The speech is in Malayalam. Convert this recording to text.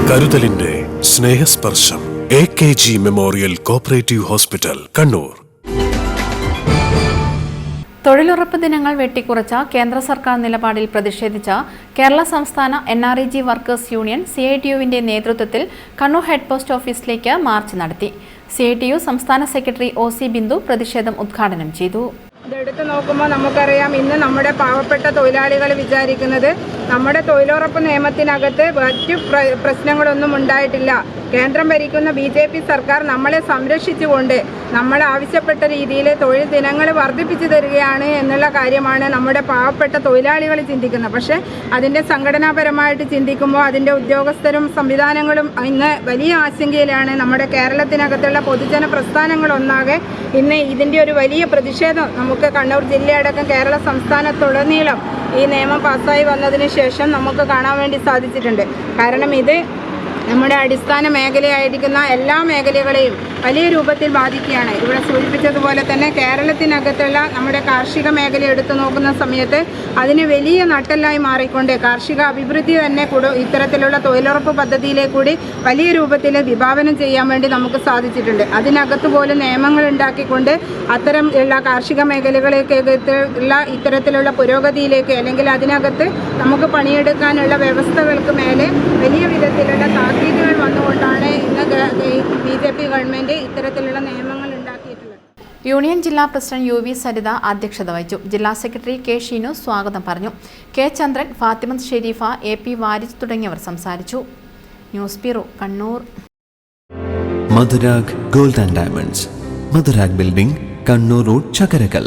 കരുതലിന്റെ സ്നേഹസ്പർശം AKG memorial cooperative hospital, Kannur. തൊഴിലുറപ്പ് ദിനങ്ങൾ വെട്ടിക്കുറച്ച കേന്ദ്ര സർക്കാർ നിലപാടിൽ പ്രതിഷേധിച്ച കേരള സംസ്ഥാന NREG വർക്കേഴ്സ് യൂണിയൻ CITU-വിന്റെ നേതൃത്വത്തിൽ കണ്ണൂർ ഹെഡ് പോസ്റ്റ് ഓഫീസിലേക്ക് മാർച്ച് നടത്തി. CITU സംസ്ഥാന സെക്രട്ടറി OC ബിന്ദു പ്രതിഷേധം ഉദ്ഘാടനം ചെയ്തു. ഇതെടുത്ത് നോക്കുമ്പോൾ നമുക്കറിയാം, ഇന്ന് നമ്മുടെ പാവപ്പെട്ട തൊഴിലാളികൾ വിചാരിക്കുന്നത് നമ്മുടെ തൊഴിലുറപ്പ് നിയമത്തിനകത്ത് മറ്റു പ്രശ്നങ്ങളൊന്നും ഉണ്ടായിട്ടില്ല. കേന്ദ്രം ഭരിക്കുന്ന BJP സർക്കാർ നമ്മളെ സംരക്ഷിച്ചുകൊണ്ട് നമ്മൾ ആവശ്യപ്പെട്ട രീതിയിൽ തൊഴിൽ ദിനങ്ങൾ വർദ്ധിപ്പിച്ചു തരികയാണ് എന്നുള്ള കാര്യമാണ് നമ്മുടെ പാവപ്പെട്ട തൊഴിലാളികൾ ചിന്തിക്കുന്നത്. പക്ഷേ അതിൻ്റെ സംഘടനാപരമായിട്ട് ചിന്തിക്കുമ്പോൾ അതിൻ്റെ ഉദ്യോഗസ്ഥരും സംവിധാനങ്ങളും ഇന്ന് വലിയ ആശങ്കയിലാണ്. നമ്മുടെ കേരളത്തിനകത്തുള്ള പൊതുജന പ്രസ്ഥാനങ്ങളൊന്നാകെ ഇന്ന് ഇതിൻ്റെ ഒരു വലിയ പ്രതിഷേധം നമുക്ക് കണ്ണൂർ ജില്ലയടക്കം കേരള സംസ്ഥാനത്തുടനീളം ഈ നിയമം പാസ്സായി വന്നതിന് ശേഷം നമുക്ക് കാണാൻ വേണ്ടി സാധിച്ചിട്ടുണ്ട്. കാരണം ഇത് നമ്മുടെ അടിസ്ഥാന മേഖലയായിരിക്കുന്ന എല്ലാ മേഖലകളെയും വലിയ രൂപത്തിൽ ബാധിക്കുകയാണ്. ഇവിടെ സൂചിപ്പിച്ചതുപോലെ തന്നെ കേരളത്തിനകത്തുള്ള നമ്മുടെ കാർഷിക മേഖല എടുത്തു നോക്കുന്ന സമയത്ത് അതിന് വലിയ നട്ടെല്ലായി മാറിക്കൊണ്ട് കാർഷിക അഭിവൃദ്ധി തന്നെ ഇത്തരത്തിലുള്ള തൊഴിലുറപ്പ് പദ്ധതിയിലെ കൂടി വലിയ രൂപത്തിൽ വിഭാവനം ചെയ്യാൻ വേണ്ടി നമുക്ക് സാധിച്ചിട്ടുണ്ട്. അതിനകത്ത് പോലും നിയമങ്ങൾ ഉണ്ടാക്കിക്കൊണ്ട് അത്തരം ഉള്ള കാർഷിക മേഖലകളിലേക്ക് ഇത്തരത്തിലുള്ള പുരോഗതിയിലേക്ക് അല്ലെങ്കിൽ അതിനകത്ത് നമുക്ക് പണിയെടുക്കാനുള്ള വ്യവസ്ഥകൾക്ക് മേലെ വലിയ വിധത്തിലുള്ള താക്കീതുകൾ വന്നുകൊണ്ടാണ് ഇന്ന് BJP ഗവൺമെന്റ് ഇത്തരത്തിലുള്ള നിയമങ്ങൾ ഉണ്ടാക്കിയിട്ടുള്ളത്. യൂണിയൻ ജില്ലാ പ്രസിഡന്റ് UV സരിത അധ്യക്ഷത വഹിച്ചു. ജില്ലാ സെക്രട്ടറി K ഷീനു സ്വാഗതം പറഞ്ഞു. K ചന്ദ്രൻ, ഫാത്തിമത്ത് ഷെരീഫ, AP വാരിജ് തുടങ്ങിയവർ സംസാരിച്ചു. News bureau, Kannur. Madhurag gold and diamonds, Madhurag building, Kannur road, Chakkarakal.